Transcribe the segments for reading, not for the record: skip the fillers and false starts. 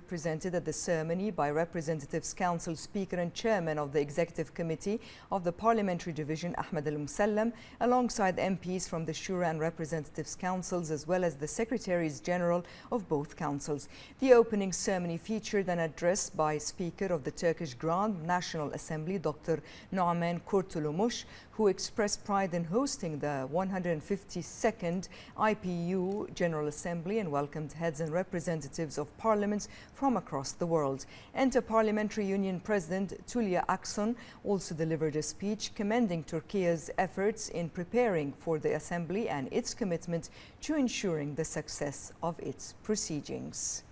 Presented at the ceremony by Representatives Council Speaker and Chairman of the Executive Committee of the Parliamentary Division Ahmed Al-Musallam, alongside MPs from the Shura and Representatives Councils as well as the Secretaries General of both councils. The opening ceremony featured an address by Speaker of the Turkish Grand National Assembly Dr. Nu'man Kurtulmuş, who expressed pride in hosting the 152nd IPU General Assembly and welcomed heads and representatives of parliaments from across the world. Inter-Parliamentary Union President Tulya Akson also delivered a speech commending Turkey's efforts in preparing for the Assembly and its commitment to ensuring the success of its proceedings.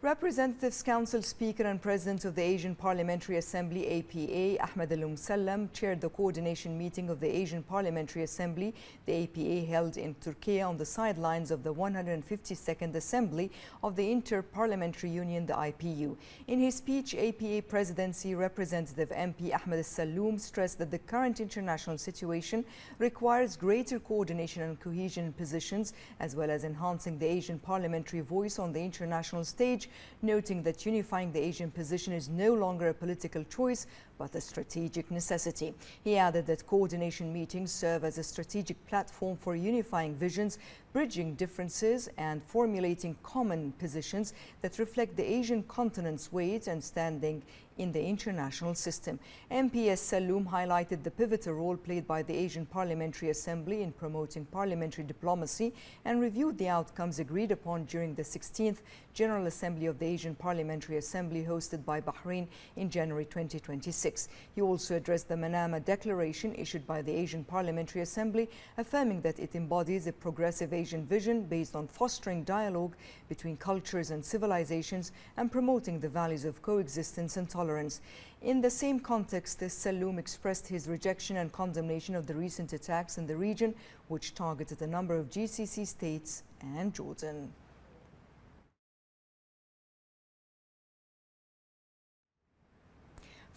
Representatives Council Speaker and President of the Asian Parliamentary Assembly APA, Ahmed Al-Musallam, chaired the coordination meeting of the Asian Parliamentary Assembly, the APA, held in Turkey on the sidelines of the 152nd Assembly of the Inter-Parliamentary Union, the IPU. In his speech, APA Presidency Representative MP Ahmed Al-Salloum stressed that the current international situation requires greater coordination and cohesion in positions, as well as enhancing the Asian parliamentary voice on the international stage, noting that unifying the Asian position is no longer a political choice but a strategic necessity. He added that coordination meetings serve as a strategic platform for unifying visions, bridging differences and formulating common positions that reflect the Asian continent's weight and standing in the international system. MP Salloum highlighted the pivotal role played by the Asian Parliamentary Assembly in promoting parliamentary diplomacy and reviewed the outcomes agreed upon during the 16th General Assembly of the Asian Parliamentary Assembly hosted by Bahrain in January 2026. He also addressed the Manama Declaration issued by the Asian Parliamentary Assembly, affirming that it embodies a progressive Asian vision based on fostering dialogue between cultures and civilizations and promoting the values of coexistence and tolerance. In the same context, Salloum expressed his rejection and condemnation of the recent attacks in the region, which targeted a number of GCC states and Jordan.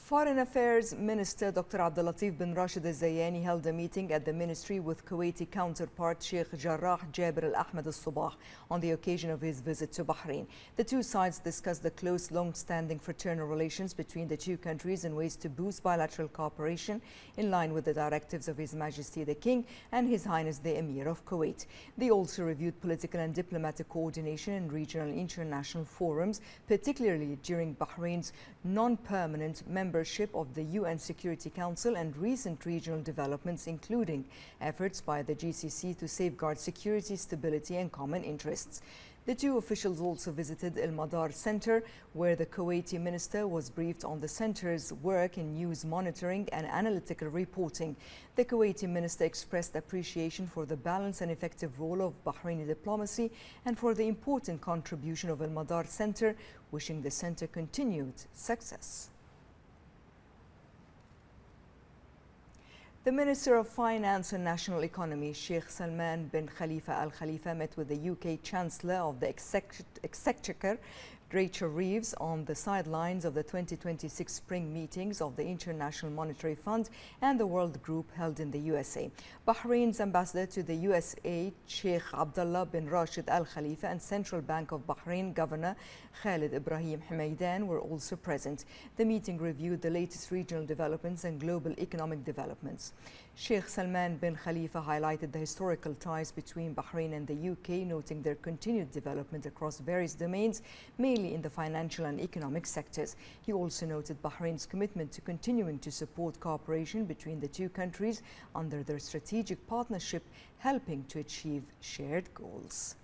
Foreign Affairs Minister Dr. Abdulatif bin Rashid Al-Zayani held a meeting at the ministry with Kuwaiti counterpart Sheikh Jarrah Jabir Al-Ahmed Al-Subah on the occasion of his visit to Bahrain. The two sides discussed the close, long-standing fraternal relations between the two countries and ways to boost bilateral cooperation in line with the directives of His Majesty the King and His Highness the Emir of Kuwait. They also reviewed political and diplomatic coordination in regional and international forums, particularly during Bahrain's non-permanent membership of the UN Security Council and recent regional developments, including efforts by the GCC to safeguard security, stability and common interests. The two officials also visited Al Madar Center, where the Kuwaiti minister was briefed on the center's work in news monitoring and analytical reporting. The Kuwaiti minister expressed appreciation for the balanced and effective role of Bahraini diplomacy and for the important contribution of Al Madar Center, wishing the center continued success. The Minister of Finance and National Economy, Sheikh Salman bin Khalifa Al Khalifa, met with the UK Chancellor of the Exchequer, Rachel Reeves, on the sidelines of the 2026 spring meetings of the International Monetary Fund and the World Group held in the USA. Bahrain's ambassador to the USA, Sheikh Abdullah bin Rashid Al Khalifa, and Central Bank of Bahrain Governor Khalid Ibrahim Hamaidan were also present. The meeting reviewed the latest regional developments and global economic developments. Sheikh Salman bin Khalifa highlighted the historical ties between Bahrain and the UK, noting their continued development across various domains, mainly in the financial and economic sectors. He also noted Bahrain's commitment to continuing to support cooperation between the two countries under their strategic partnership, helping to achieve shared goals.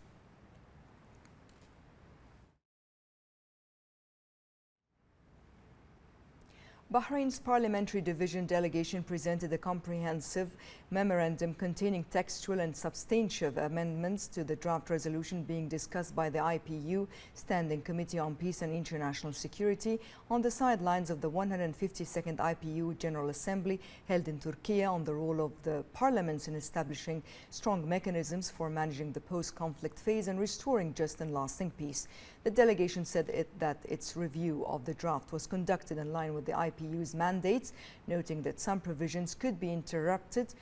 Bahrain's Parliamentary Division delegation presented a comprehensive memorandum containing textual and substantive amendments to the draft resolution being discussed by the IPU Standing Committee on Peace and International Security on the sidelines of the 152nd IPU General Assembly held in Turkey on the role of the parliaments in establishing strong mechanisms for managing the post-conflict phase and restoring just and lasting peace. The delegation said that its review of the draft was conducted in line with the IPU's mandates, noting that some provisions could be interpreted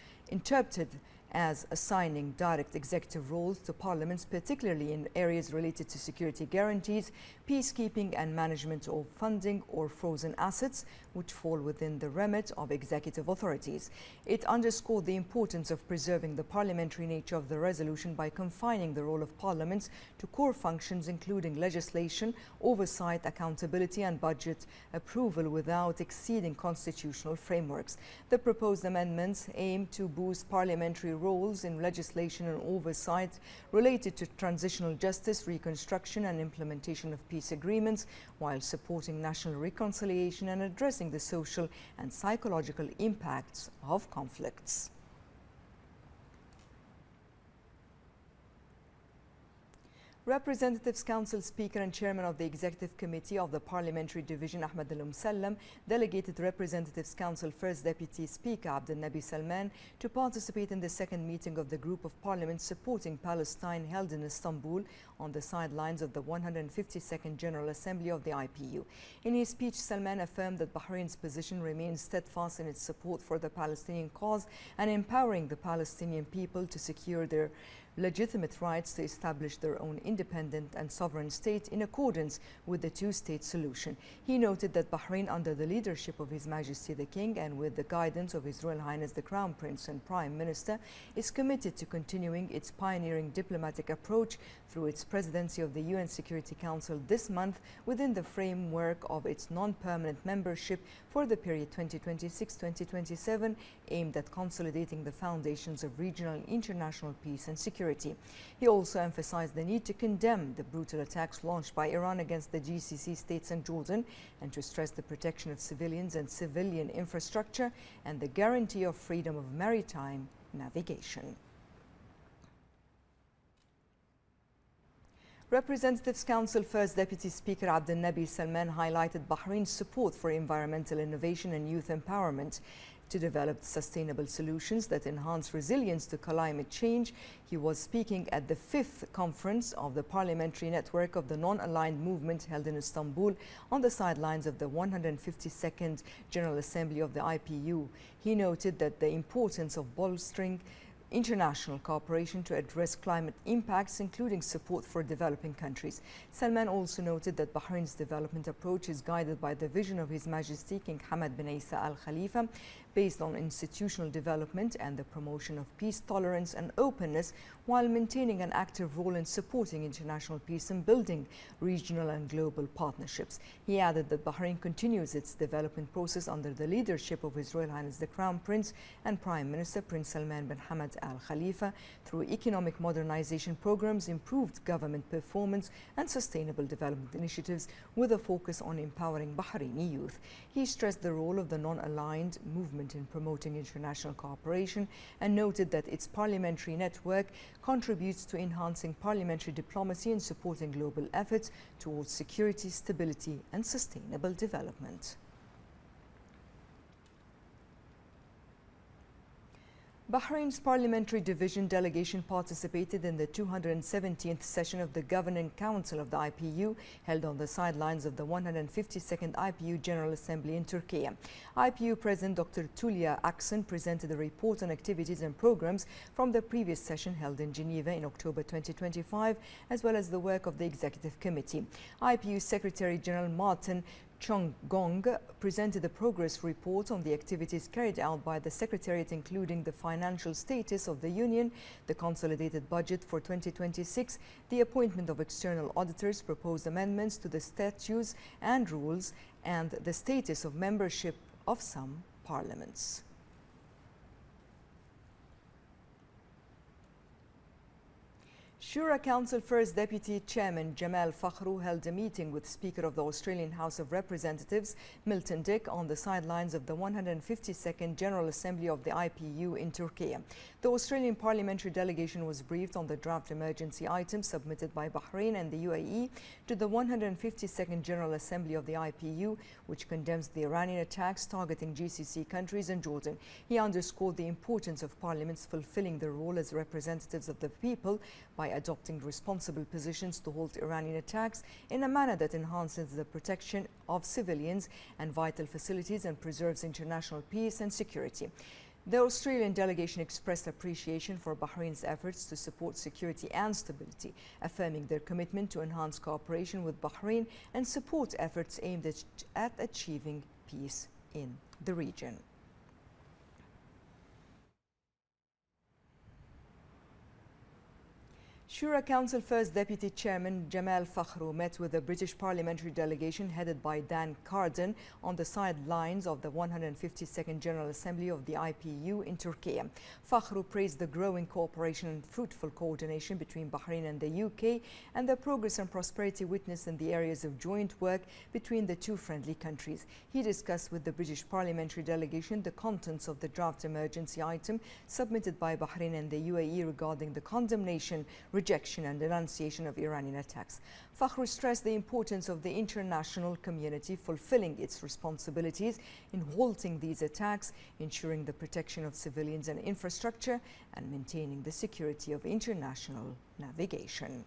as assigning direct executive roles to parliaments, particularly in areas related to security guarantees, peacekeeping and management of funding or frozen assets, which fall within the remit of executive authorities. It underscored the importance of preserving the parliamentary nature of the resolution by confining the role of parliaments to core functions including legislation, oversight, accountability and budget approval without exceeding constitutional frameworks. The proposed amendments aim to boost parliamentary roles in legislation and oversight related to transitional justice, reconstruction and implementation of peace agreements, while supporting national reconciliation and addressing the social and psychological impacts of conflicts. Representatives Council Speaker and Chairman of the Executive Committee of the Parliamentary Division Ahmed Al-Musallam delegated Representatives Council First Deputy Speaker Abdel Nabi Salman to participate in the second meeting of the Group of Parliament supporting Palestine held in Istanbul on the sidelines of the 152nd General Assembly of the IPU. In his speech, Salman affirmed that Bahrain's position remains steadfast in its support for the Palestinian cause and empowering the Palestinian people to secure their legitimate rights to establish their own independent and sovereign state in accordance with the two-state solution. He noted that Bahrain, under the leadership of His Majesty the King and with the guidance of His Royal Highness the Crown Prince and Prime Minister, is committed to continuing its pioneering diplomatic approach through its presidency of the UN Security Council this month within the framework of its non-permanent membership for the period 2026-2027, aimed at consolidating the foundations of regional and international peace and security. He also emphasized the need to condemn the brutal attacks launched by Iran against the GCC states and Jordan, and to stress the protection of civilians and civilian infrastructure and the guarantee of freedom of maritime navigation. Representatives Council First Deputy Speaker Abdel Nabi Salman highlighted Bahrain's support for environmental innovation and youth empowerment to develop sustainable solutions that enhance resilience to climate change. He was speaking at the 5th conference of the Parliamentary Network of the Non-Aligned Movement held in Istanbul on the sidelines of the 152nd General Assembly of the IPU. He noted that the importance of bolstering international cooperation to address climate impacts, including support for developing countries. Salman also noted that Bahrain's development approach is guided by the vision of His Majesty King Hamad bin Isa Al Khalifa, based on institutional development and the promotion of peace, tolerance and openness, while maintaining an active role in supporting international peace and building regional and global partnerships. He added that Bahrain continues its development process under the leadership of His Royal Highness the Crown Prince and Prime Minister Prince Salman bin Hamad Al Khalifa through economic modernization programs, improved government performance and sustainable development initiatives with a focus on empowering Bahraini youth. He stressed the role of the non-aligned movement in promoting international cooperation and noted that its parliamentary network contributes to enhancing parliamentary diplomacy and supporting global efforts towards security, stability and sustainable development. Bahrain's Parliamentary Division delegation participated in the 217th session of the Governing Council of the IPU, held on the sidelines of the 152nd IPU General Assembly in Turkey. IPU President Dr. Tulya Aksen presented a report on activities and programs from the previous session held in Geneva in October 2025, as well as the work of the Executive Committee. IPU Secretary General Martin Chong-gong presented a progress report on the activities carried out by the Secretariat, including the financial status of the Union, the consolidated budget for 2026, the appointment of external auditors, proposed amendments to the statutes and rules, and the status of membership of some parliaments. Shura Council First Deputy Chairman Jamal Fakhru held a meeting with Speaker of the Australian House of Representatives Milton Dick on the sidelines of the 152nd General Assembly of the IPU in Turkey. The Australian parliamentary delegation was briefed on the draft emergency items submitted by Bahrain and the UAE to the 152nd General Assembly of the IPU, which condemns the Iranian attacks targeting GCC countries and Jordan. He underscored the importance of parliaments fulfilling their role as representatives of the people by adopting responsible positions to halt Iranian attacks in a manner that enhances the protection of civilians and vital facilities and preserves international peace and security. The Australian delegation expressed appreciation for Bahrain's efforts to support security and stability, affirming their commitment to enhance cooperation with Bahrain and support efforts aimed at achieving peace in the region. Shura Council First Deputy Chairman Jamal Fakhru met with the British parliamentary delegation headed by Dan Carden on the sidelines of the 152nd General Assembly of the IPU in Turkey. Fakhru praised the growing cooperation and fruitful coordination between Bahrain and the UK and the progress and prosperity witnessed in the areas of joint work between the two friendly countries. He discussed with the British parliamentary delegation the contents of the draft emergency item submitted by Bahrain and the UAE regarding the condemnation, rejection and denunciation of Iranian attacks. Fakhru stressed the importance of the international community fulfilling its responsibilities in halting these attacks, ensuring the protection of civilians and infrastructure, and maintaining the security of international navigation.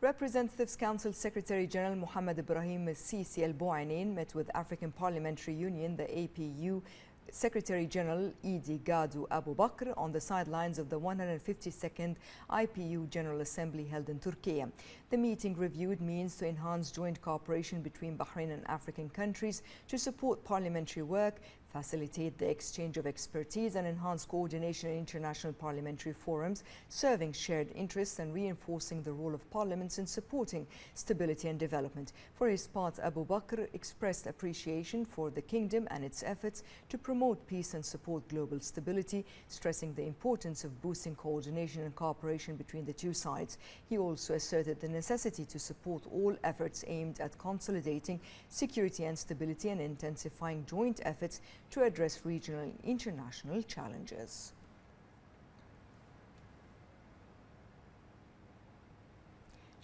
Representatives Council Secretary General Mohammed Ibrahim Sisi Al Bouainin met with African Parliamentary Union, the APU, Secretary General Idi Gadu Abu Bakr on the sidelines of the 152nd IPU General Assembly held in Turkey. The meeting reviewed means to enhance joint cooperation between Bahrain and African countries to support parliamentary work, facilitate the exchange of expertise and enhance coordination in international parliamentary forums, serving shared interests and reinforcing the role of parliaments in supporting stability and development. For his part, Abu Bakr expressed appreciation for the kingdom and its efforts to promote peace and support global stability, stressing the importance of boosting coordination and cooperation between the two sides. He also asserted the necessity to support all efforts aimed at consolidating security and stability and intensifying joint efforts to address regional and international challenges.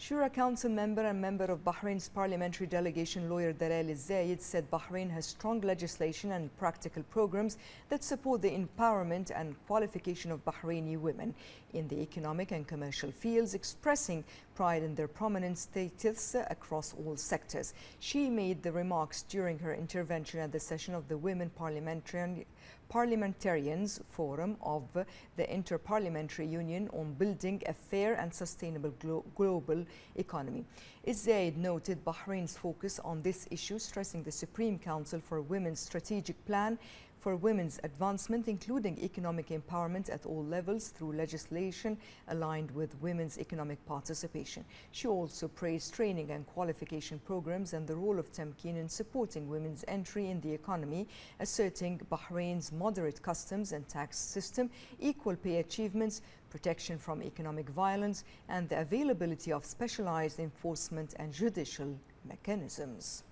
Shura Council member and member of Bahrain's parliamentary delegation, lawyer Dalal Al-Zayed, said Bahrain has strong legislation and practical programs that support the empowerment and qualification of Bahraini women in the economic and commercial fields, expressing pride in their prominent status across all sectors. She made the remarks during her intervention at the session of the Women Parliamentarians Forum of the Inter-Parliamentary Union on building a fair and sustainable global economy. Zaid noted Bahrain's focus on this issue, stressing the Supreme Council for Women's strategic plan for women's advancement, including economic empowerment at all levels through legislation aligned with women's economic participation. She also praised training and qualification programs and the role of Tamkeen in supporting women's entry in the economy, asserting Bahrain's moderate customs and tax system, equal pay achievements, protection from economic violence, and the availability of specialized enforcement and judicial mechanisms.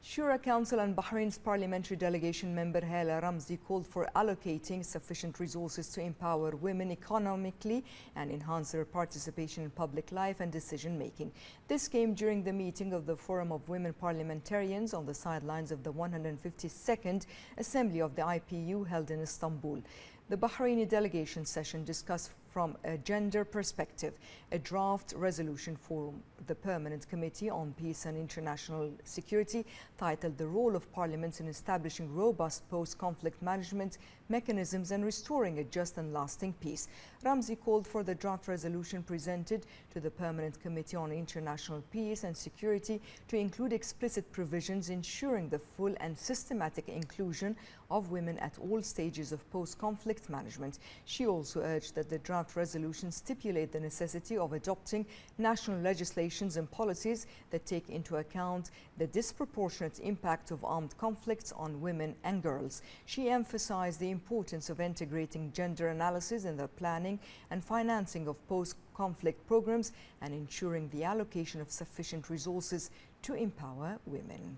Shura Council and Bahrain's parliamentary delegation member Hala Ramzi called for allocating sufficient resources to empower women economically and enhance their participation in public life and decision making. This came during the meeting of the Forum of Women Parliamentarians on the sidelines of the 152nd Assembly of the IPU held in Istanbul. The Bahraini delegation session discussed from a gender perspective a draft resolution for the Permanent Committee on Peace and International Security titled The Role of Parliaments in Establishing Robust Post-Conflict Management Mechanisms and Restoring a Just and Lasting Peace. Ramzi called for the draft resolution presented to the Permanent Committee on International Peace and Security to include explicit provisions ensuring the full and systematic inclusion of women at all stages of post-conflict management. She also urged that the draft resolution stipulate the necessity of adopting national legislations and policies that take into account the disproportionate impact of armed conflicts on women and girls. She emphasized the importance of integrating gender analysis in the planning and financing of post-conflict programs and ensuring the allocation of sufficient resources to empower women.